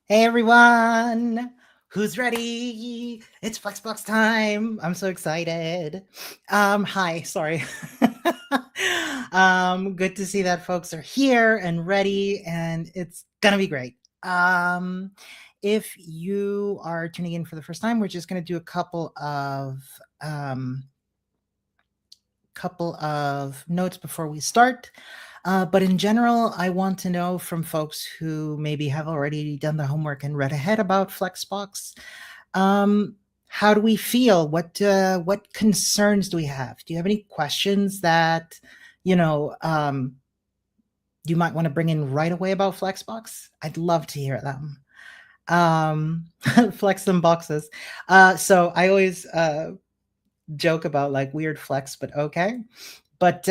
Hey everyone! Who's ready? It's Flexbox time. I'm so excited. Hi, sorry. Good to see that folks are here and ready, and it's gonna be great. If you are tuning in for the first time, we're just gonna do a um, couple of notes before we start. But in general, I want to know from folks who maybe have already done the homework and read ahead about Flexbox. Um, how do we feel? What concerns do we have? Do you have any questions that you know you might want to bring in right away about Flexbox? I'd love to hear them. Flex them boxes. So I always joke about like weird flex, but okay. But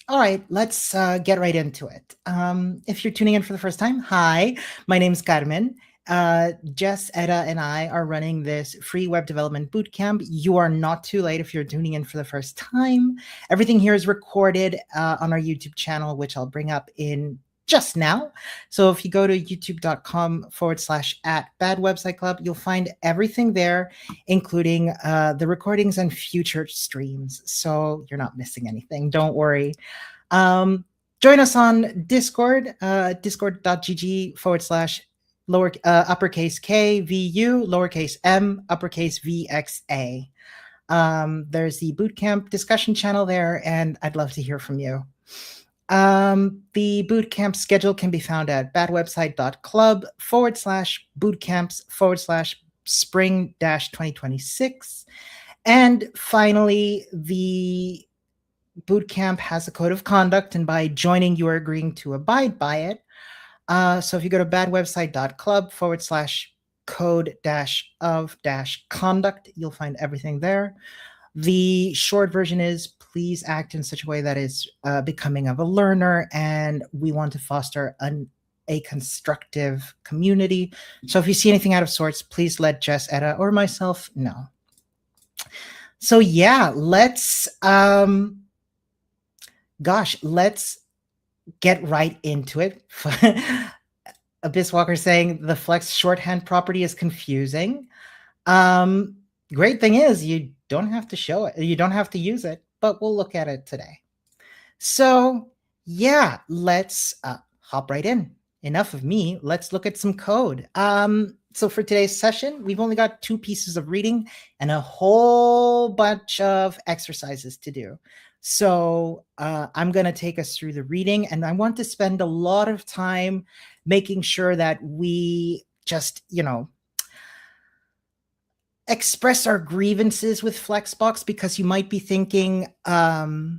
all right, let's get right into it. If you're tuning in for the first time, hi, my name's Carmen. Jess, Etta, and I are running this free web development bootcamp. You are not too late if you're tuning in for the first time. Everything here is recorded on our YouTube channel, which I'll bring up in just now. So if you go to youtube.com/at Bad Website Club, you'll find everything there, including the recordings and future streams. So you're not missing anything. Don't worry. Um, Join us on Discord, discord.gg/ uppercase K VU, lowercase m, uppercase VXA. There's the bootcamp discussion channel there, and I'd love to hear from you. The bootcamp schedule can be found at badwebsite.club/bootcamps/spring-2026. And finally, the bootcamp has a code of conduct, and by joining, you are agreeing to abide by it. So if you go to badwebsite.club/code-of-conduct, you'll find everything there. The short version is please act in such a way that is becoming of a learner, and we want to foster a constructive community. So if you see anything out of sorts, please let Jess, Etta, or myself know. So yeah, let's get right into it. Abyss Walker saying the Flex shorthand property is confusing. Great thing is you don't have to show it. You don't have to use it, but we'll look at it today. So yeah, let's hop right in. Enough of me. Let's look at some code. So for today's session, we've only got 2 pieces of reading and a whole bunch of exercises to do. So I'm going to take us through the reading, and I want to spend a lot of time making sure that we just, express our grievances with Flexbox, because you might be thinking, oh,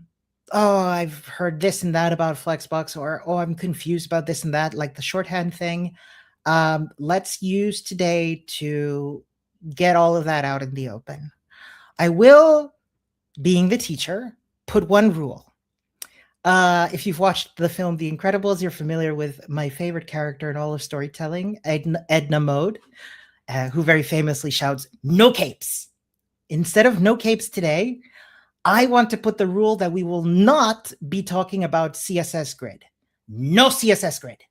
I've heard this and that about Flexbox, or oh, I'm confused about this and that, like the shorthand thing. Let's use today to get all of that out in the open. I will, being the teacher, put one rule. If you've watched the film The Incredibles, you're familiar with my favorite character in all of storytelling, Edna Mode, who very famously shouts, "No capes." Instead of no capes today, I want to put the rule that we will not be talking about CSS Grid. No CSS Grid.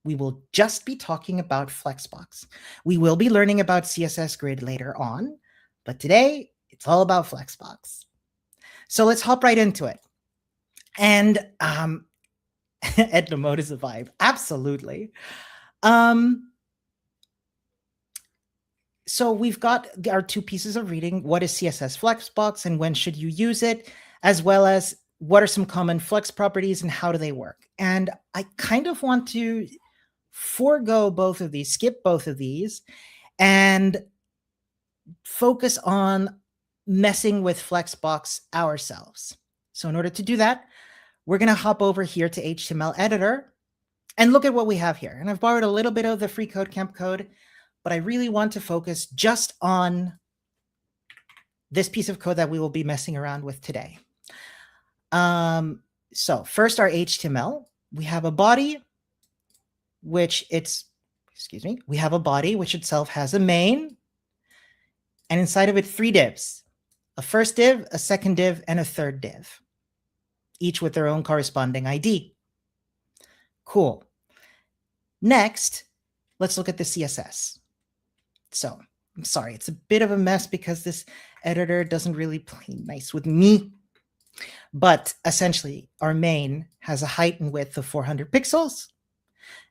We will just be talking about Flexbox. We will be learning about CSS Grid later on, but today it's all about Flexbox. So let's hop right into it. And Edna Mode is a vibe. Absolutely. So we've got our 2 pieces of reading. What is CSS Flexbox and when should you use it? As well as what are some common Flex properties and how do they work? And I kind of want to forego both of these, skip both of these, and focus on messing with Flexbox ourselves. So in order to do that, we're going to hop over here to HTML editor and look at what we have here. And I've borrowed a little bit of the free code camp code, but I really want to focus just on this piece of code that we will be messing around with today. So first, our HTML. We have a body, which we have a body which itself has a main, and inside of it 3 divs, a first div, a second div, and a third div, each with their own corresponding ID. Cool. Next, let's look at the CSS. So I'm sorry, it's a bit of a mess because this editor doesn't really play nice with me. But essentially, our main has a height and width of 400 pixels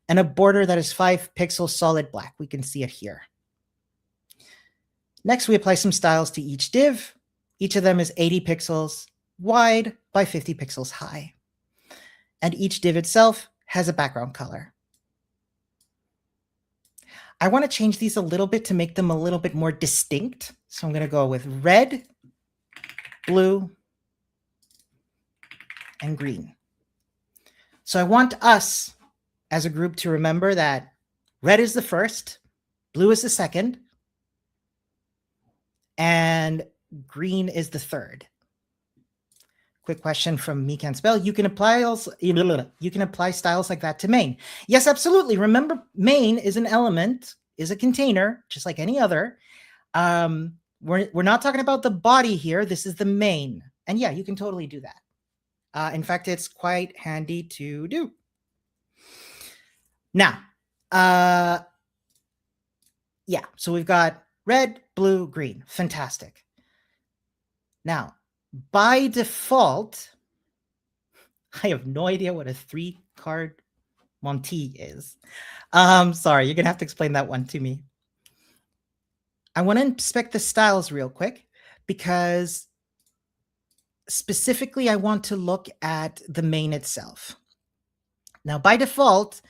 and a border that is 5 pixels solid black. We can see it here. Next, we apply some styles to each div. Each of them is 80 pixels wide by 50 pixels high. And each div itself has a background color. I want to change these a little bit to make them a little bit more distinct. So I'm going to go with red, blue, and green. So I want us as a group to remember that red is the first, blue is the second, and green is the third. Quick question from Me Can't Spell. You can apply styles like that to main. Yes, absolutely. Remember, main is an element, is a container, just like any other. We're not talking about the body here. This is the main. And yeah, you can totally do that. In fact, it's quite handy to do. Now, yeah, so we've got red, blue, green. Fantastic. Now, by default, I have no idea what a 3-card Monty is. Sorry, you're going to have to explain that one to me. I want to inspect the styles real quick because specifically I want to look at the main itself. Now, by default,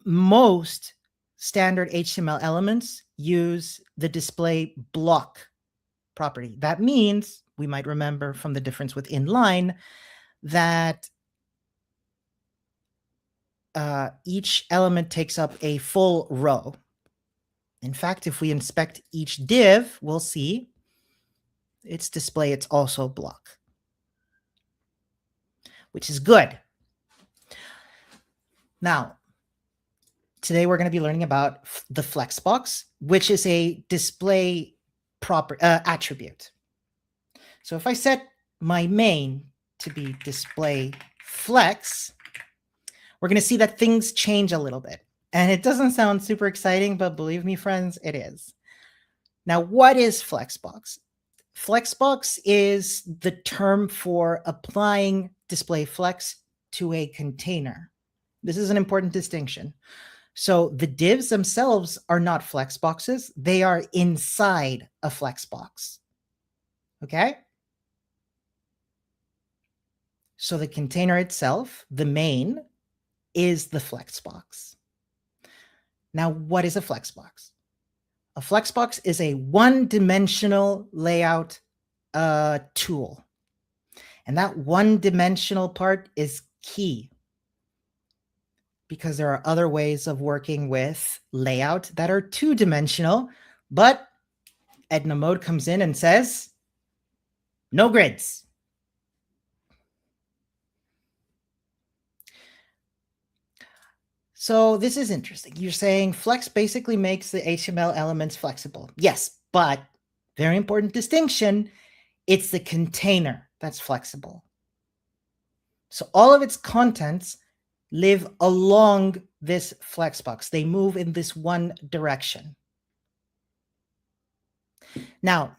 most standard HTML elements use the display block property. That means, we might remember from the difference with inline, that each element takes up a full row. In fact, if we inspect each div, we'll see its display, it's also block, which is good. Now, today we're going to be learning about the Flexbox, which is a display attribute. So if I set my main to be display flex, we're going to see that things change a little bit. And it doesn't sound super exciting, but believe me, friends, it is. Now, what is Flexbox? Flexbox is the term for applying display flex to a container. This is an important distinction. So the divs themselves are not Flexboxes. They are inside a Flexbox. Okay? So the container itself, the main, is the Flexbox. Now, what is a Flexbox? A Flexbox is a one-dimensional layout tool. And that one-dimensional part is key because there are other ways of working with layout that are two-dimensional, but Edna Mode comes in and says, no grids. So this is interesting. You're saying Flex basically makes the HTML elements flexible. Yes, but very important distinction, it's the container that's flexible. So all of its contents live along this Flexbox. They move in this one direction. Now,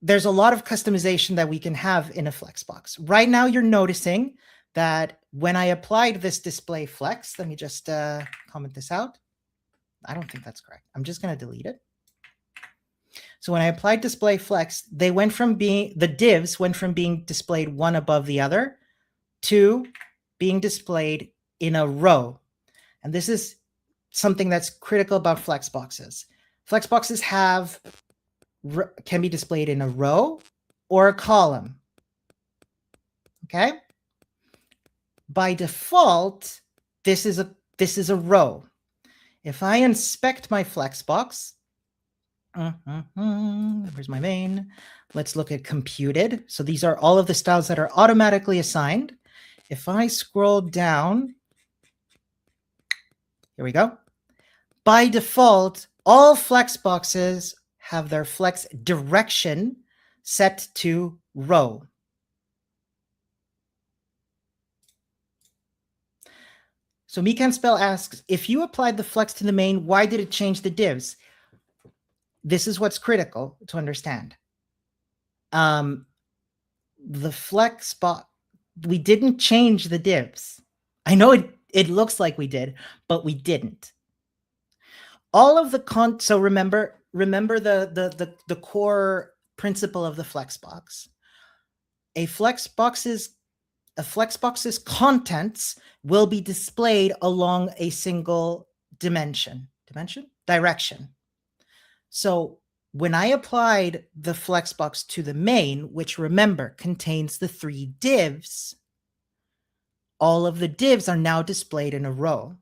there's a lot of customization that we can have in a Flexbox. Right now, you're noticing that when I applied this display flex, let me just comment this out. I don't think that's correct. I'm just going to delete it. So when I applied display flex, they went from being, the divs went from being displayed one above the other to being displayed in a row. And this is something that's critical about Flexboxes. Flexboxes can be displayed in a row or a column. Okay? By default, this is a row. If I inspect my Flexbox, where's my main? Let's look at computed. So these are all of the styles that are automatically assigned. If I scroll down, here we go. By default, all Flexboxes have their flex direction set to row. So Me Can't Spell asks, if you applied the flex to the main, why did it change the divs? This is what's critical to understand. The Flexbox, we didn't change the divs. I know it looks like we did, but we didn't. All of the so remember the core principle of the Flexbox. A Flexbox's contents will be displayed along a single direction. So when I applied the Flexbox to the main, which remember contains the 3 divs, all of the divs are now displayed in a row.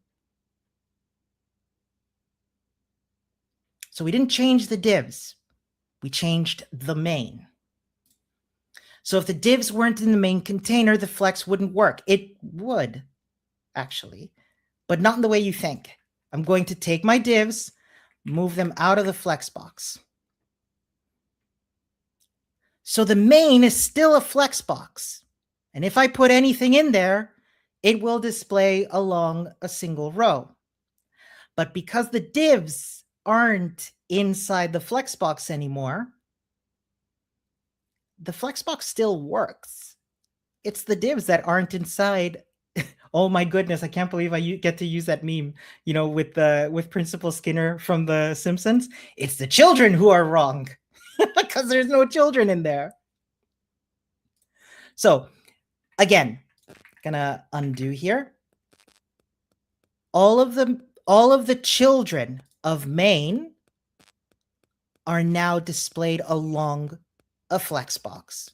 So we didn't change the divs. We changed the main. So if the divs weren't in the main container, the flex wouldn't work. It would, actually, but not in the way you think. I'm going to take my divs, move them out of the Flexbox. So the main is still a Flexbox. And if I put anything in there, it will display along a single row. But because the divs aren't inside the Flexbox anymore, the Flexbox still works. It's the divs that aren't inside. Oh my goodness, I can't believe I get to use that meme, with Principal Skinner from The Simpsons. It's the children who are wrong because there's no children in there. So again, gonna undo here. All of the children of main are now displayed along a Flexbox.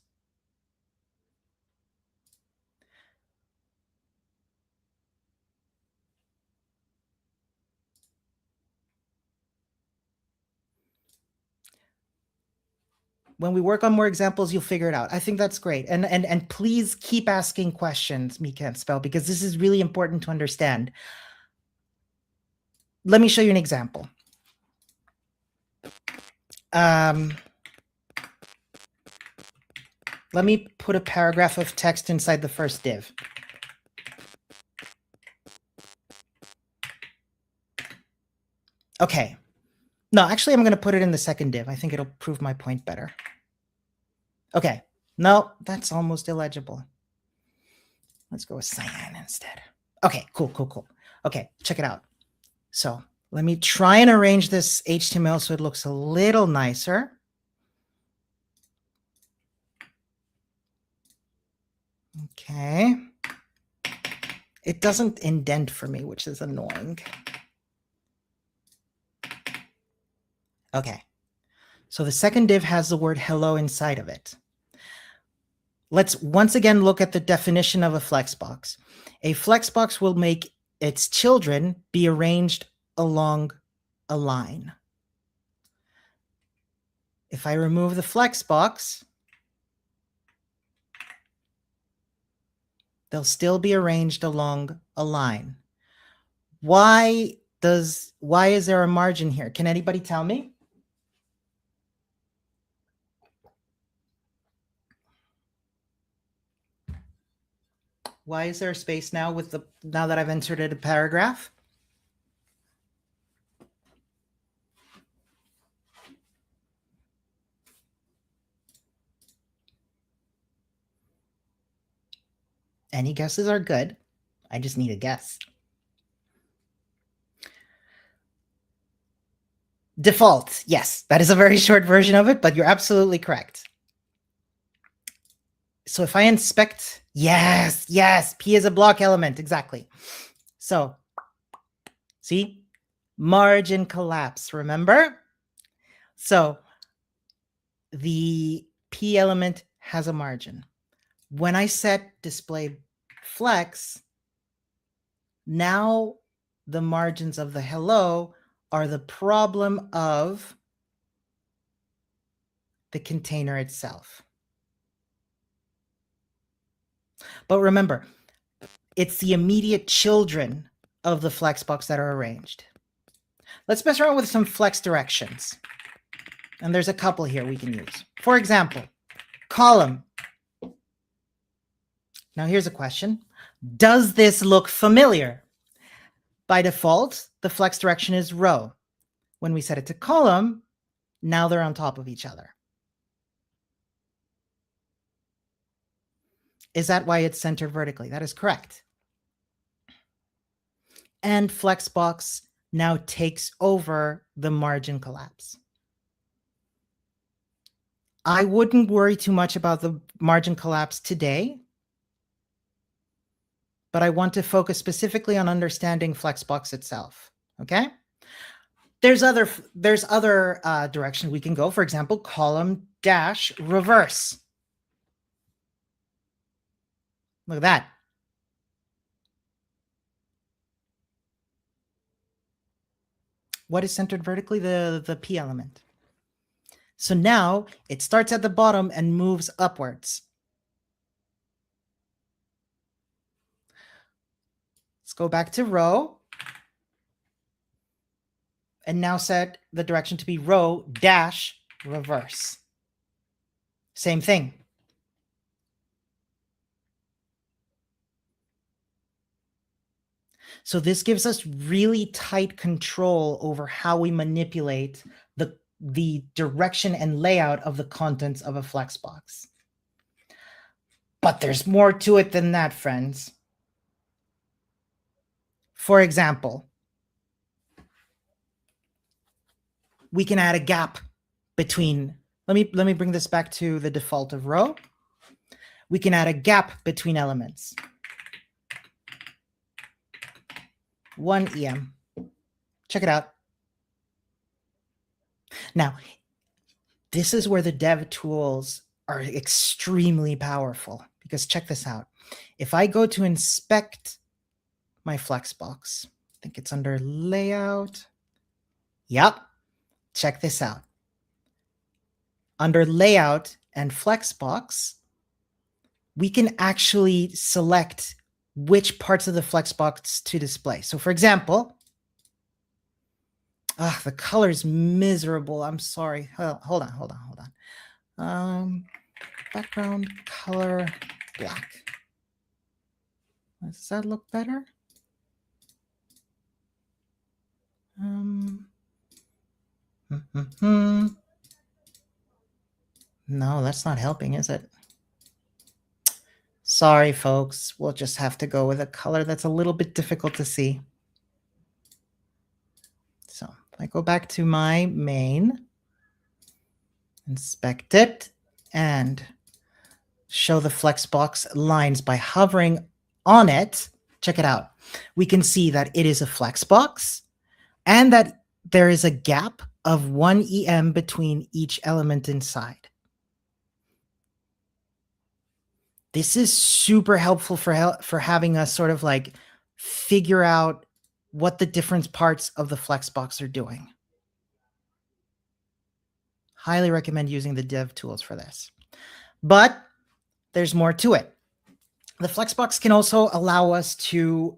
When we work on more examples, you'll figure it out. I think that's great. And please keep asking questions, Me Can't Spell, because this is really important to understand. Let me show you an example. Let me put a paragraph of text inside the first div. Okay. No, actually, I'm going to put it in the second div. I think it'll prove my point better. Okay. No, that's almost illegible. Let's go with cyan instead. Okay, cool. Okay, check it out. So let me try and arrange this HTML so it looks a little nicer. Okay. It doesn't indent for me, which is annoying. Okay. So the second div has the word hello inside of it. Let's once again look at the definition of a Flexbox. A Flexbox will make its children be arranged along a line. If I remove the Flexbox, they'll still be arranged along a line. Why is there a margin here? Can anybody tell me? Why is there a space now now that I've inserted a paragraph? Any guesses are good. I just need a guess. Default. Yes, that is a very short version of it, but you're absolutely correct. So if I inspect, yes, P is a block element, exactly. So see, margin collapse, remember? So the P element has a margin. When I set display flex, now the margins of the hello are the problem of the container itself. But remember, it's the immediate children of the Flexbox that are arranged. Let's mess around with some flex directions. And there's a couple here we can use. For example, column. Now here's a question. Does this look familiar? By default, the flex direction is row. When we set it to column, now they're on top of each other. Is that why it's centered vertically? That is correct. And Flexbox now takes over the margin collapse. I wouldn't worry too much about the margin collapse today, but I want to focus specifically on understanding Flexbox itself, okay? There's other direction we can go. For example, column dash reverse. Look at that. What is centered vertically? The P element. So now it starts at the bottom and moves upwards. Let's go back to row. And now set the direction to be row dash reverse. Same thing. So this gives us really tight control over how we manipulate the direction and layout of the contents of a Flexbox. But there's more to it than that, friends. For example, we can add a gap between, let me bring this back to the default of row. We can add a gap between elements. 1 EM. Check it out. Now, this is where the dev tools are extremely powerful, because check this out. If I go to inspect my Flexbox, I think it's under layout. Yep. Check this out. Under layout and Flexbox, we can actually select which parts of the Flexbox to display. So for example, the color is miserable. I'm sorry. Hold on. Background color black. Does that look better? No, that's not helping, is it? Sorry, folks. We'll just have to go with a color that's a little bit difficult to see. So if I go back to my main, inspect it, and show the Flexbox lines by hovering on it, check it out. We can see that it is a Flexbox and that there is a gap of 1 EM between each element inside. This is super helpful for having us sort of like figure out what the different parts of the Flexbox are doing. Highly recommend using the dev tools for this. But there's more to it. The Flexbox can also allow us to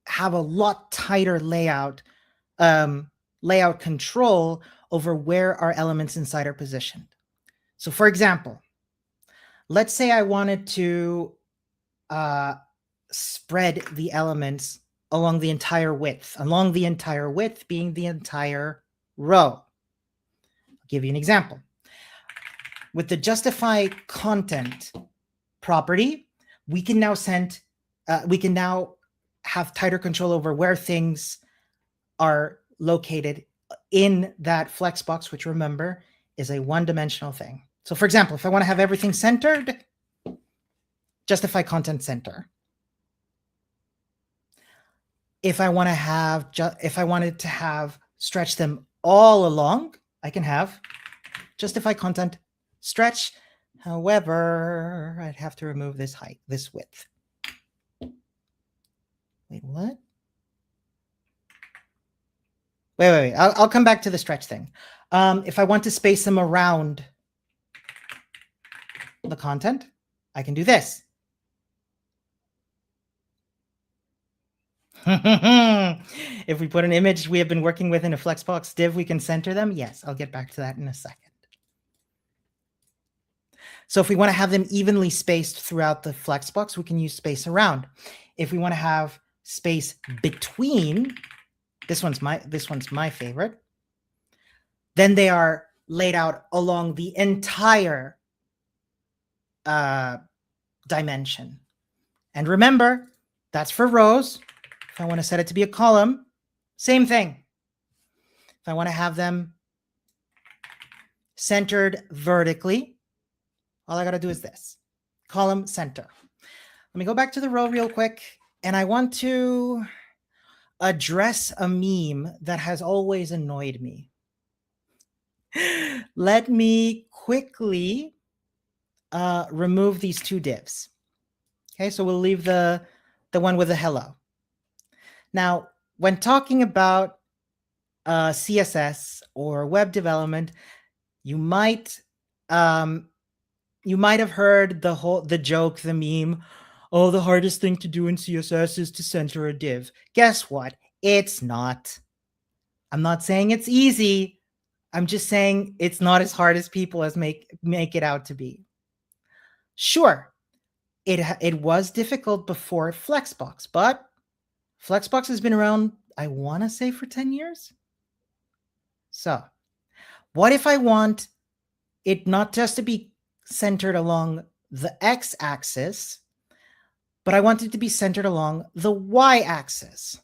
have a lot tighter layout control over where our elements inside are positioned. So for example, let's say I wanted to spread the elements along the entire width being the entire row. I'll give you an example. With the justify content property, we can now have tighter control over where things are located in that Flexbox, which remember is a one-dimensional thing. So for example, if I want to have everything centered, justify content center. If I want to have, if I wanted to have stretch them all along, I can have justify content stretch. However, I'd have to remove this height, this width. Wait, what? Wait. I'll come back to the stretch thing. If I want to space them around the content, I can do this. If we put an image we have been working with in a Flexbox div, we can center them. Yes, I'll get back to that in a second. So if we want to have them evenly spaced throughout the Flexbox, we can use space around. If we want to have space between, this one's my favorite, then they are laid out along the entire dimension. And remember, that's for rows. If I want to set it to be a column, same thing. If I want to have them centered vertically, all I got to do is this, column center. Let me go back to the row real quick. And I want to address a meme that has always annoyed me. Let me quickly remove these two divs. Okay, so we'll leave the one with the hello. Now, when talking about CSS or web development, you might have heard the joke, the meme, oh, the hardest thing to do in CSS is to center a div. Guess what? It's not. I'm not saying it's easy. I'm just saying it's not as hard as people make it out to be. Sure, it was difficult before Flexbox, but Flexbox has been around, I want to say, for 10 years. So what if I want it not just to be centered along the x-axis, but I want it to be centered along the y-axis?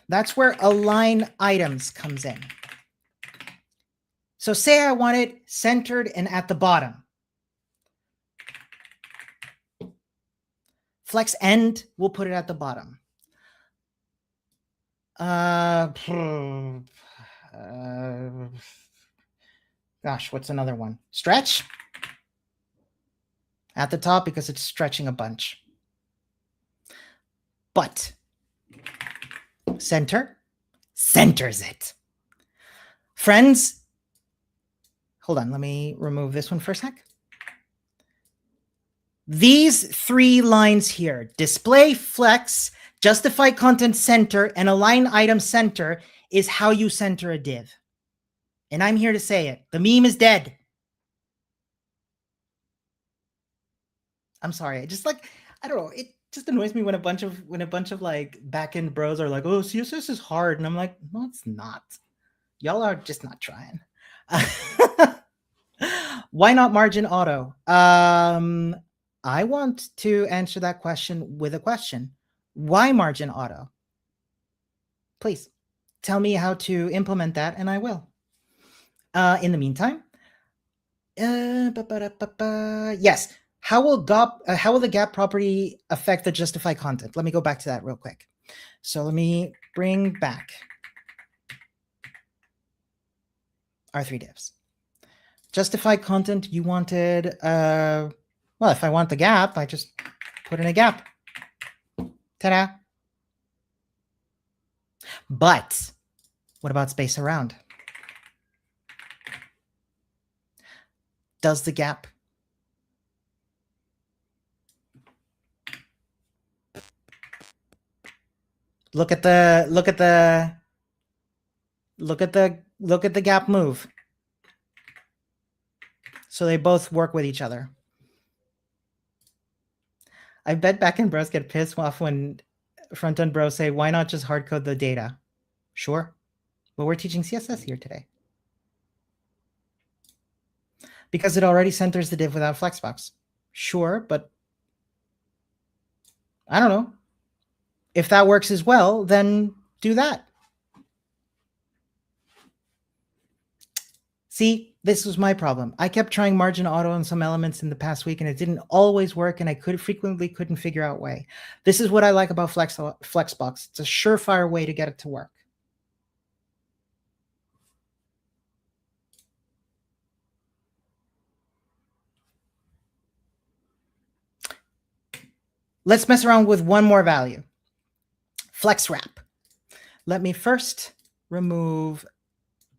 That's where align items comes in. So say I want it centered and at the bottom. Flex end will put it at the bottom. Gosh, what's another one? Stretch at the top because it's stretching a bunch. But center centers it. Friends, hold on, let me remove this one for a sec. These three lines here, display, flex, justify content center, and align item center, is how you center a div. And I'm here to say it. The meme is dead. I'm sorry. I don't know. It just annoys me when a bunch of like back-end bros are like, oh, CSS is hard. And I'm like, no, it's not. Y'all are just not trying. Why not margin auto? I want to answer that question with a question. Why margin auto? Please tell me how to implement that, and I will. In the meantime, yes. How will the gap property affect the justify content? Let me go back to that real quick. So let me bring back our three divs. Justify content, you wanted, well, if I want the gap, I just put in a gap. Ta-da. But what about space around? Does the gap look at the gap move? So they both work with each other. I bet backend bros get pissed off when front-end bros say, why not just hard code the data? Sure, but we're teaching CSS here today. Because it already centers the div without Flexbox. Sure, but I don't know. If that works as well, then do that. See, this was my problem. I kept trying margin auto on some elements in the past week, and it didn't always work, and I frequently couldn't figure out way. This is what I like about Flexbox. It's a surefire way to get it to work. Let's mess around with one more value. Flex wrap. Let me first remove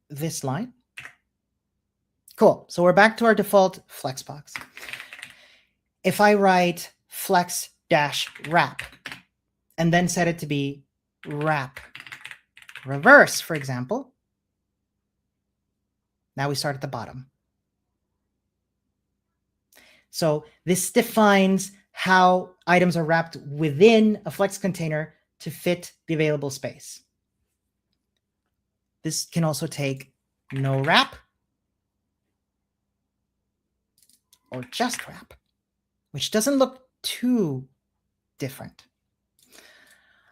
this line. Cool. So we're back to our default Flexbox. If I write flex-wrap and then set it to be wrap reverse, for example, now we start at the bottom. So this defines how items are wrapped within a Flex container to fit the available space. This can also take no wrap or just wrap, which doesn't look too different.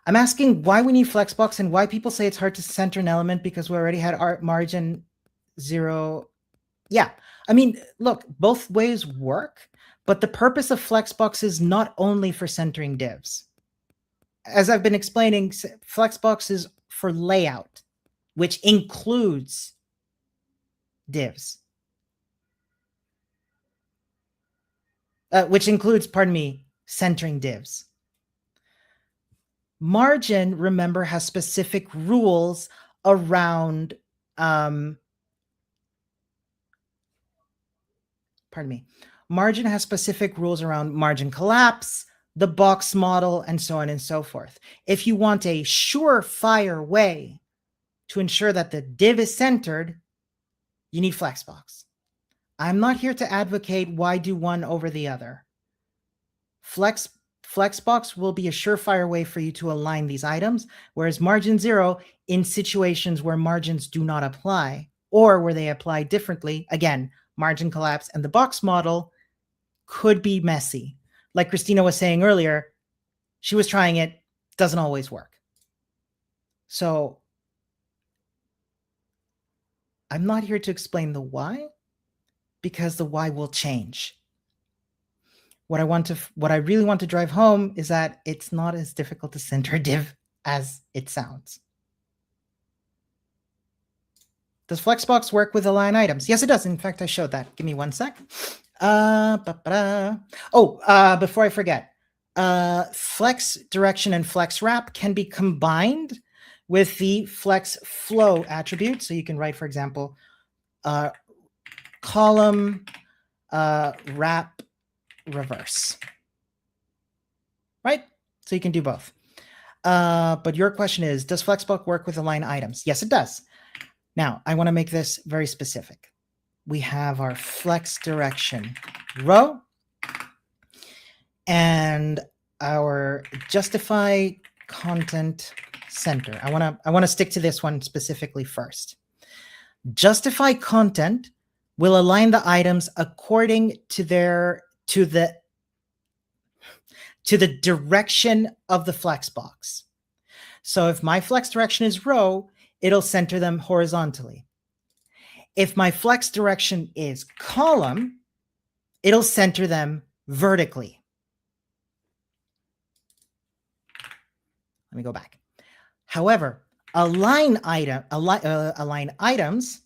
I'm asking why we need Flexbox and why people say it's hard to center an element because we already had our margin 0. Yeah, I mean, look, both ways work, but the purpose of Flexbox is not only for centering divs. As I've been explaining, Flexbox is for layout, which includes divs. Which includes, pardon me, centering divs. Margin, remember, has specific rules around, pardon me, margin has specific rules around margin collapse, the box model, and so on and so forth. If you want a surefire way to ensure that the div is centered, you need Flexbox. I'm not here to advocate why do one over the other. Flexbox will be a surefire way for you to align these items, whereas margin 0 in situations where margins do not apply or where they apply differently, again, margin collapse and the box model could be messy. Like Christina was saying earlier, she was trying it, doesn't always work. So I'm not here to explain the why, because the why will change. What I really want to drive home is that it's not as difficult to center a div as it sounds. Does Flexbox work with align items? Yes, it does. In fact, I showed that. Give me one sec. Before I forget, flex direction and flex wrap can be combined with the flex flow attribute. So you can write, for example, column wrap reverse, right? So you can do both. But your question is, does Flexbox work with align items? Yes, it does. Now, I want to make this very specific. We have our flex direction row and our justify content center. I want to stick to this one specifically first. Justify content will align the items according to the direction of the Flexbox. So if my flex direction is row, it'll center them horizontally. If my flex direction is column, it'll center them vertically. Let me go back. However, align items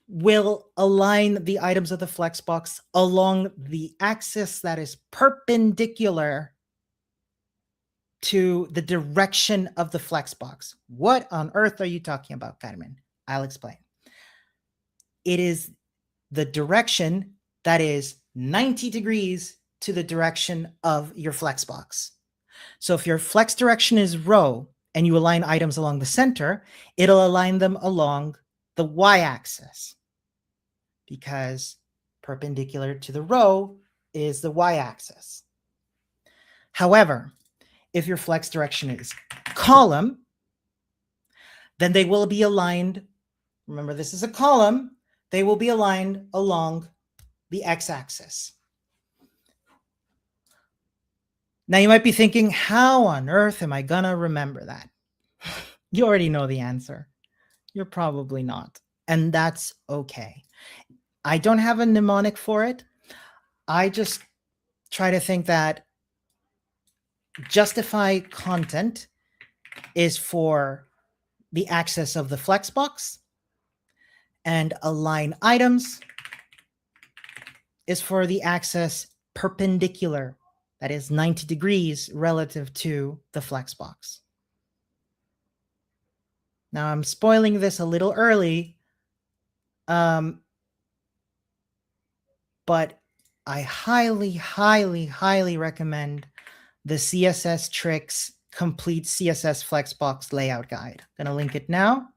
will align the items of the Flexbox along the axis that is perpendicular to the direction of the Flexbox. What on earth are you talking about, Carmen? I'll explain. It is the direction that is 90 degrees to the direction of your Flexbox. So if your flex direction is row and you align items along the center, it'll align them along the y-axis because perpendicular to the row is the y-axis. However, if your flex direction is column, then they will be aligned. Remember, this is a column. They will be aligned along the x-axis. Now you might be thinking, how on earth am I gonna remember that? You already know the answer. You're probably not, and that's okay. I don't have a mnemonic for it. I just try to think that justify content is for the axis of the Flexbox, and align items is for the axis perpendicular, that is 90 degrees relative to the Flexbox. Now I'm spoiling this a little early, but I highly, highly, highly recommend the CSS Tricks Complete CSS Flexbox Layout Guide. I'm gonna link it now.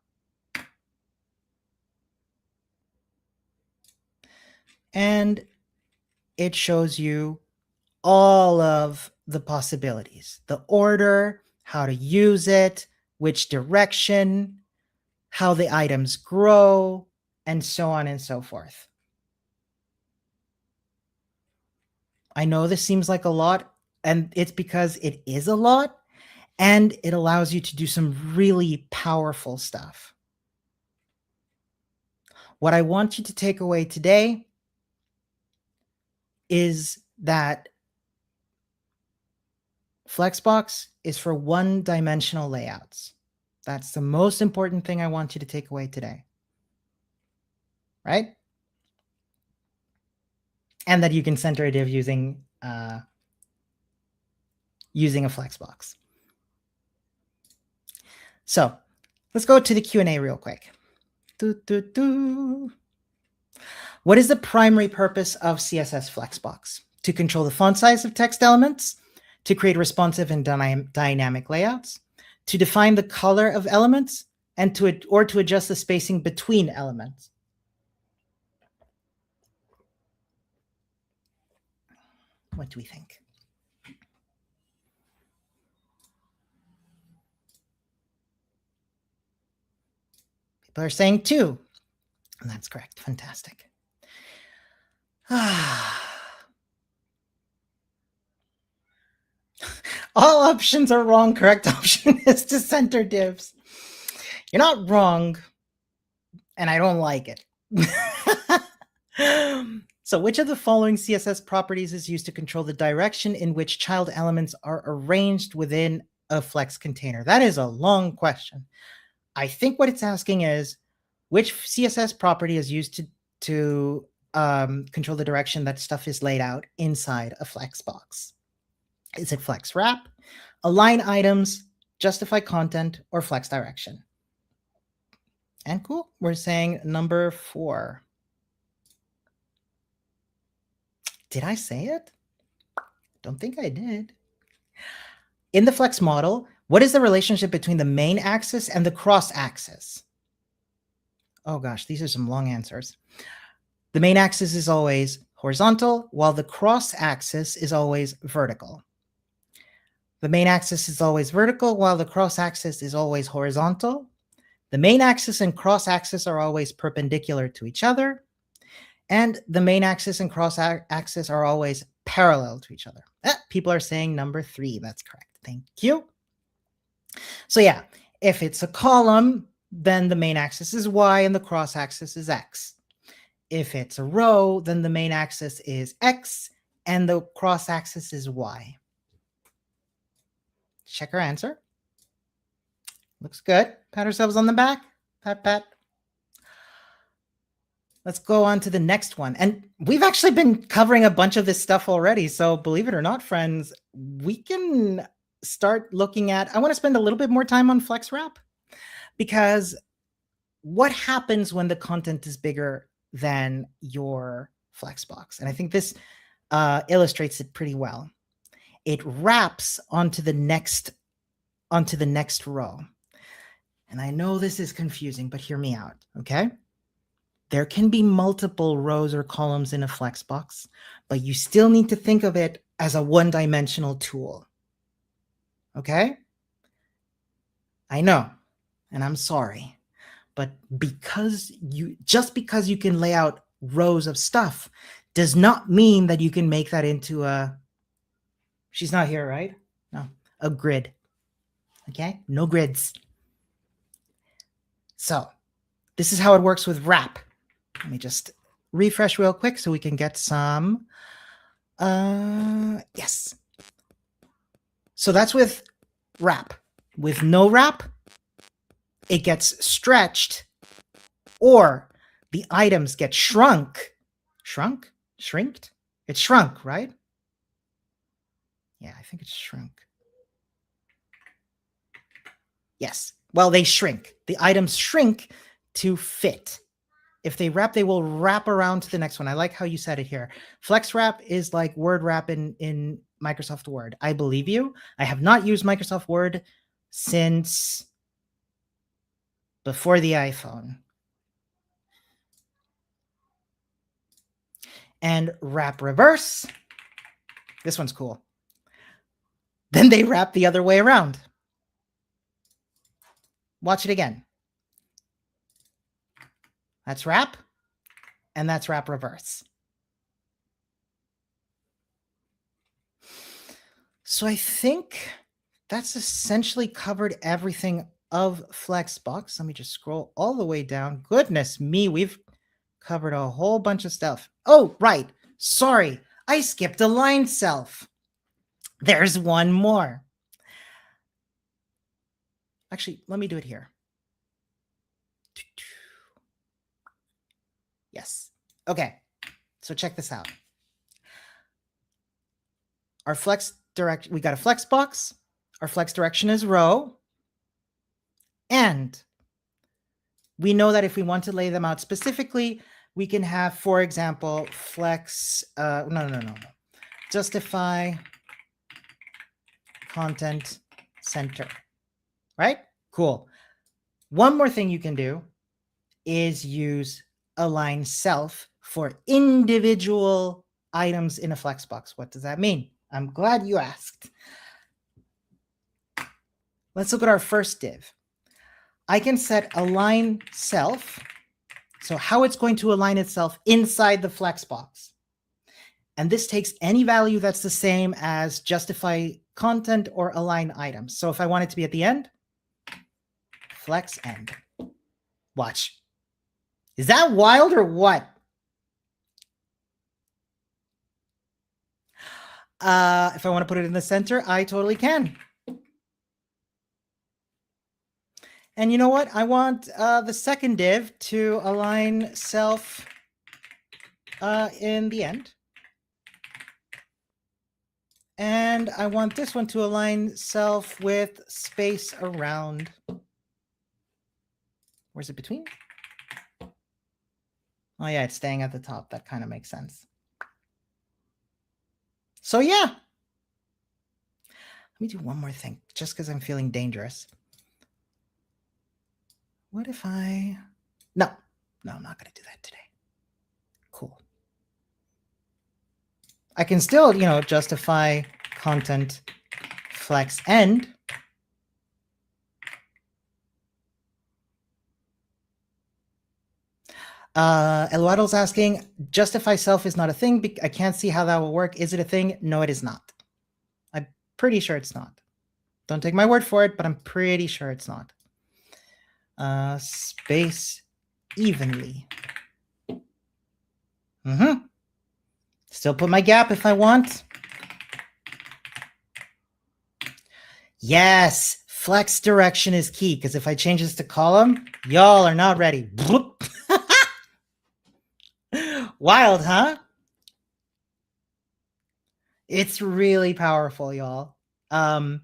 And it shows you all of the possibilities, the order, how to use it, which direction, how the items grow, and so on and so forth. I know this seems like a lot, and it's because it is a lot, and it allows you to do some really powerful stuff. What I want you to take away today is that Flexbox is for one-dimensional layouts. That's the most important thing I want you to take away today. Right? And that you can center a div using a Flexbox. So let's go to the Q&A real quick. What is the primary purpose of CSS Flexbox? To control the font size of text elements, to create responsive and dynamic layouts, to define the color of elements, and to adjust the spacing between elements. What do we think? People are saying 2. And that's correct. Fantastic. All options are wrong. Correct option is to center divs. You're not wrong, and I don't like it. So which of the following CSS properties is used to control the direction in which child elements are arranged within a Flex container? That is a long question. I think what it's asking is, which CSS property is used to control the direction that stuff is laid out inside a Flexbox? Is it Flex Wrap, Align Items, Justify Content, or Flex Direction? And cool, we're saying number 4. Did I say it? Don't think I did. In the Flex model, what is the relationship between the main axis and the cross axis? Oh gosh, these are some long answers. The main axis is always horizontal, while the cross axis is always vertical. The main axis is always vertical, while the cross axis is always horizontal. The main axis and cross axis are always perpendicular to each other. And the main axis and cross axis are always parallel to each other. People are saying number 3. That's correct. Thank you. So yeah, if it's a column, then the main axis is Y and the cross axis is X. If it's a row, then the main axis is X and the cross axis is Y. Check our answer. Looks good. Pat ourselves on the back. Pat, pat. Let's go on to the next one. And we've actually been covering a bunch of this stuff already. So believe it or not, friends, we can start looking at, I want to spend a little bit more time on Flex Wrap, because what happens when the content is bigger than your Flexbox? And I think this illustrates it pretty well. It wraps onto the next row. And I know this is confusing, but hear me out, okay? There can be multiple rows or columns in a Flexbox, but you still need to think of it as a one-dimensional tool. Okay? I know, and I'm sorry, but just because you can lay out rows of stuff does not mean that you can make that into a, she's not here, right? No, a grid. Okay? No grids. So this is how it works with wrap. Let me just refresh real quick so we can get some. Yes. So that's with wrap. With no wrap, it gets stretched, or the items get shrunk. Shrunk? Shrinked? It's shrunk, right? Yeah, I think it's shrunk. Yes. Well, they shrink. The items shrink to fit. If they wrap, they will wrap around to the next one. I like how you said it here. Flex Wrap is like Word Wrap in Microsoft Word. I believe you. I have not used Microsoft Word since before the iPhone. And Wrap Reverse. This one's cool. then they wrap the other way around. Watch it again. That's wrap, and that's wrap reverse. So I think that's essentially covered everything of Flexbox. Let me just scroll all the way down. Goodness me, we've covered a whole bunch of stuff. Oh, right. Sorry, I skipped align self. There's one more. Actually, let me do it here. Yes. Okay. So check this out. Our flex direction, we got a flex box. Our flex direction is row. And we know that if we want to lay them out specifically, we can have, for example, flex, no. Justify content center, right? Cool. One more thing you can do is use align self for individual items in a Flexbox. What does that mean? I'm glad you asked. Let's look at our first div. I can set align self, so how it's going to align itself inside the Flexbox. And this takes any value that's the same as justify content or align items. So if I want it to be at the end, flex end. Watch. Is that wild or what? If I want to put it in the center, I totally can. And you know what? I want the second div to align self in the end. And I want this one to align self with space around. Where's it between? Oh yeah, it's staying at the top. That kind of makes sense. So yeah. Let me do one more thing, just because I'm feeling dangerous. What if I... No, I'm not going to do that today. Cool. I can still, justify content flex end. Eduardo's asking, justify self is not a thing. I can't see how that will work. Is it a thing? No, it is not. I'm pretty sure it's not. Don't take my word for it, but I'm pretty sure it's not. Space evenly. Still put my gap if I want. Yes, flex direction is key, because if I change this to column, y'all are not ready. Wild, huh? It's really powerful, y'all. I'm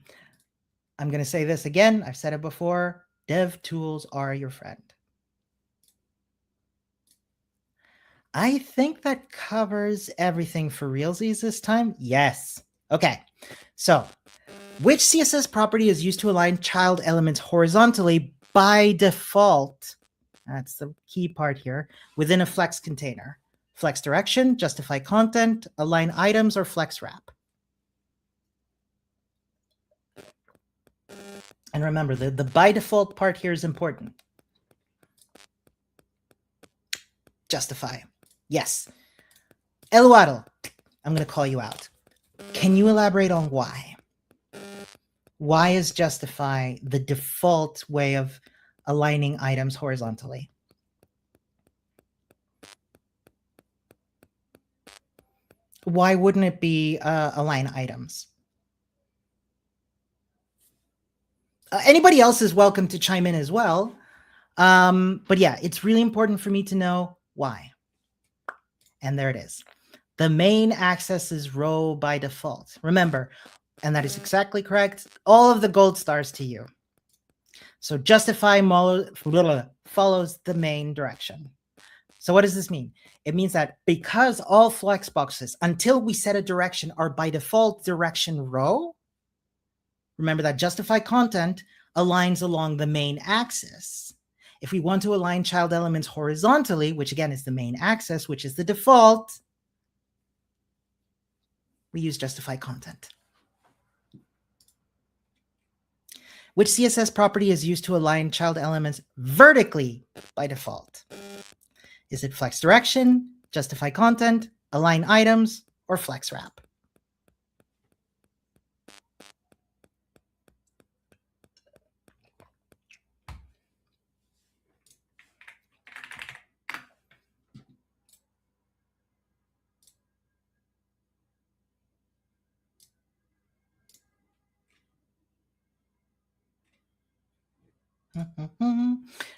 going to say this again. I've said it before. Dev tools are your friend. I think that covers everything for realsies this time. Yes. Okay. So, which CSS property is used to align child elements horizontally by default? That's the key part here. Within a flex container. Flex direction, justify content, align items, or flex wrap. And remember, the by default part here is important. Justify. Yes. Eduardo, I'm going to call you out. Can you elaborate on why? Why is justify the default way of aligning items horizontally? Why wouldn't it be align items? Anybody else is welcome to chime in as well. But yeah, it's really important for me to know why. And there it is. The main axis is row by default. Remember, and that is exactly correct, all of the gold stars to you. So justify follows the main direction. So what does this mean? It means that because all flex boxes, until we set a direction, are by default direction row, remember that justify content aligns along the main axis. If we want to align child elements horizontally, which again is the main axis, which is the default, we use justify content. Which CSS property is used to align child elements vertically by default? Is it flex direction, justify content, align items, or flex wrap?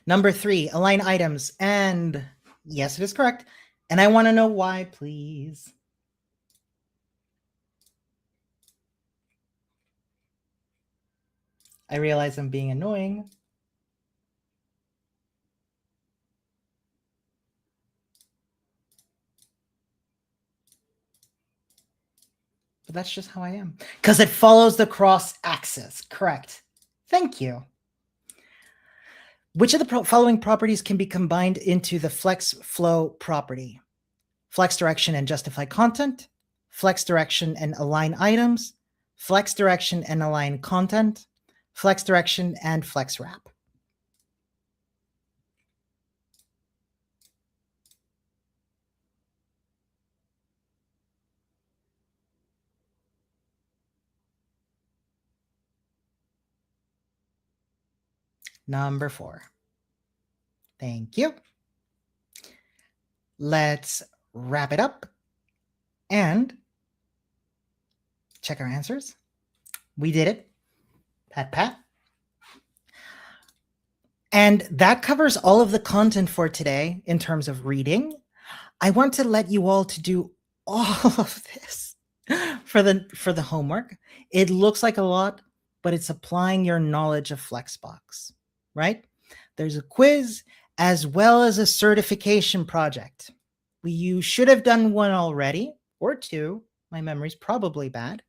Number 3, align items. And yes, it is correct. And I want to know why, please. I realize I'm being annoying. But that's just how I am. Because it follows the cross axis. Correct. Thank you. Which of the following properties can be combined into the flex flow property? Flex direction and justify content, flex direction and align items, flex direction and align content, flex direction and flex wrap. Number 4. Thank you. Let's wrap it up and check our answers. We did it. Pat, pat. And that covers all of the content for today in terms of reading. I want to let you all to do all of this for the homework. It looks like a lot, but it's applying your knowledge of Flexbox, right? There's a quiz as well as a certification project. You should have done one already, or 2. My memory's probably bad.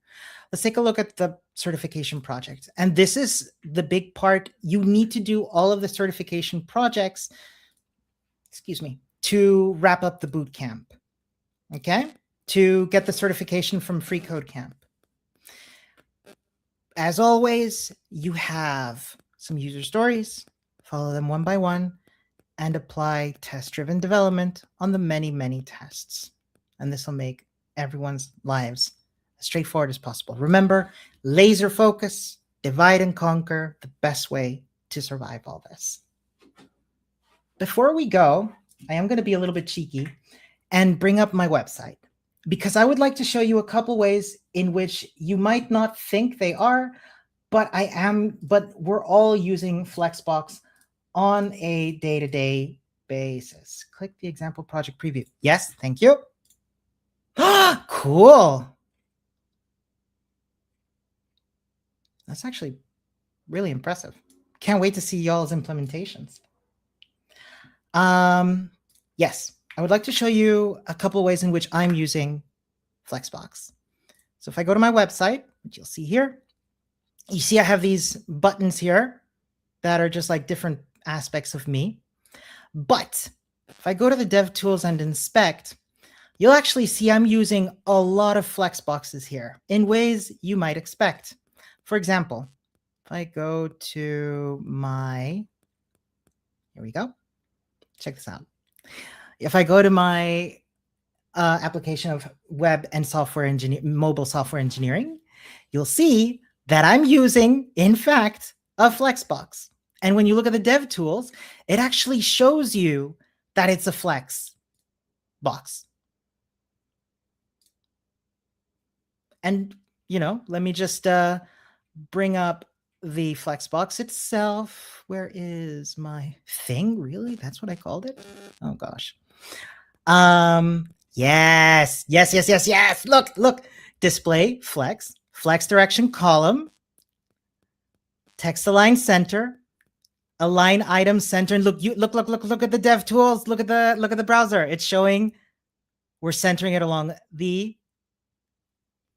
Let's take a look at the certification project. And this is the big part. You need to do all of the certification projects, to wrap up the boot camp, okay? To get the certification from Free Code Camp. As always, you have some user stories, follow them one by one, and apply test-driven development on the many, many tests. And this will make everyone's lives as straightforward as possible. Remember, laser focus, divide and conquer, the best way to survive all this. Before we go, I am going to be a little bit cheeky and bring up my website, because I would like to show you a couple ways in which you might not think they are, but we're all using Flexbox on a day-to-day basis. Click the example project preview. Yes, thank you. Cool. That's actually really impressive. Can't wait to see y'all's implementations. Yes, I would like to show you a couple of ways in which I'm using Flexbox. So if I go to my website, which you'll see here, you see I have these buttons here that are just like different aspects of me. But if I go to the dev tools and inspect, you'll actually see I'm using a lot of Flexboxes here in ways you might expect. For example, if I go to my, here we go. Check this out. If I go to my application of web and mobile software engineering, you'll see that I'm using, in fact, a Flexbox. And when you look at the dev tools, it actually shows you that it's a Flex box. And, let me just bring up the Flexbox itself. Where is my thing? Really? That's what I called it? Oh, gosh. Yes. Look. Display, flex direction column, text align center, align item center. And look at the dev tools. Look at the browser. It's showing we're centering it along the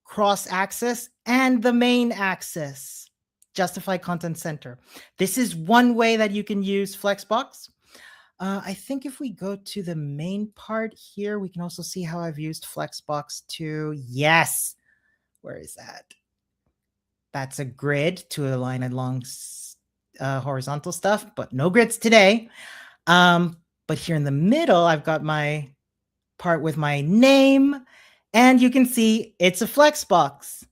cross axis and the main axis. Justify content center. This is one way that you can use Flexbox. I think if we go to the main part here, we can also see how I've used Flexbox to, yes, where is that? That's a grid to align along horizontal stuff, but no grids today. But here in the middle, I've got my part with my name, and you can see it's a Flexbox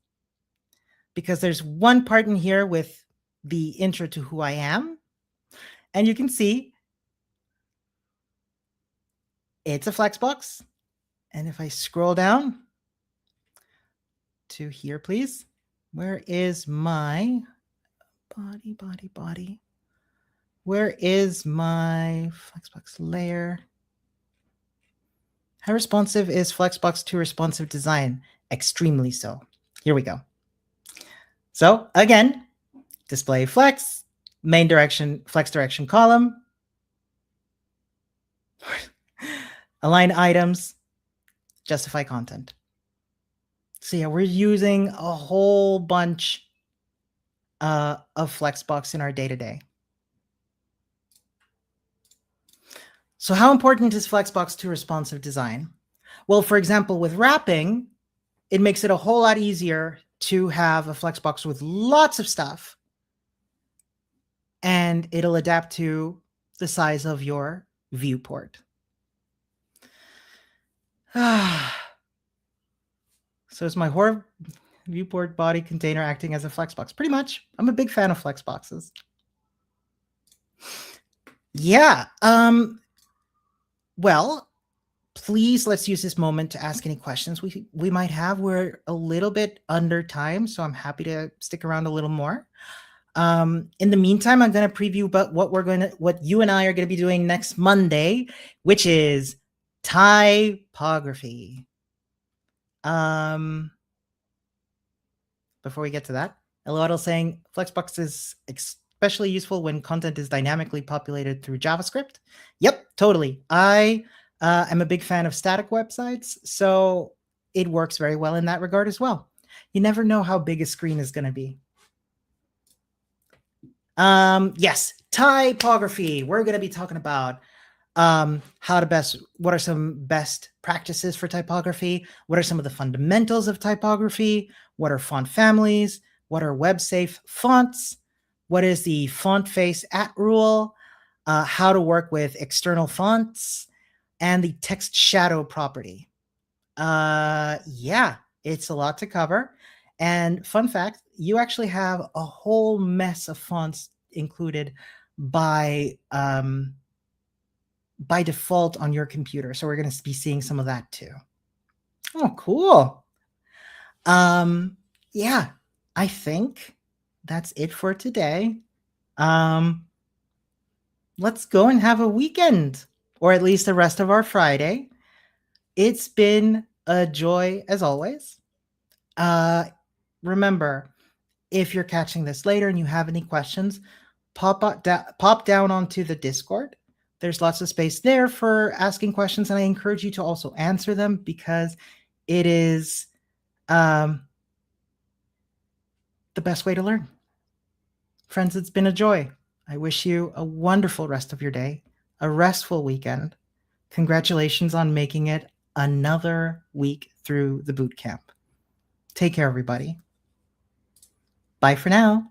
because there's one part in here with the intro to who I am, and you can see it's a Flexbox. And if I scroll down to here, please, where is my body? Where is my Flexbox layer? How responsive is Flexbox to responsive design? Extremely so. Here we go. So again, display flex, main direction, flex direction column, align items, justify content. So yeah, we're using a whole bunch of Flexbox in our day-to-day. So how important is Flexbox to responsive design? Well, for example, with wrapping, it makes it a whole lot easier to have a Flexbox with lots of stuff, and it'll adapt to the size of your viewport. So is my horror viewport body container acting as a Flexbox? Pretty much. I'm a big fan of Flexboxes. Yeah. Well, please, let's use this moment to ask any questions we might have. We're a little bit under time, so I'm happy to stick around a little more. In the meantime, I'm going to preview about what you and I are going to be doing next Monday, which is typography. Before we get to that, Eloadl saying Flexbox is especially useful when content is dynamically populated through JavaScript. Yep, totally. I am a big fan of static websites, so it works very well in that regard as well. You never know how big a screen is going to be. Yes, typography. We're going to be talking about what are some best practices for typography? What are some of the fundamentals of typography? What are font families? What are web-safe fonts? What is the font face at rule? How to work with external fonts and the text shadow property. Yeah, it's a lot to cover. And fun fact, you actually have a whole mess of fonts included by default on your computer. So we're going to be seeing some of that too. Oh, cool. Yeah, I think that's it for today. Let's go and have a weekend, or at least the rest of our Friday. It's been a joy as always. Remember, if you're catching this later and you have any questions, pop down onto the Discord. There's lots of space there for asking questions, and I encourage you to also answer them because it is the best way to learn. Friends, it's been a joy. I wish you a wonderful rest of your day, a restful weekend. Congratulations on making it another week through the boot camp. Take care, everybody. Bye for now.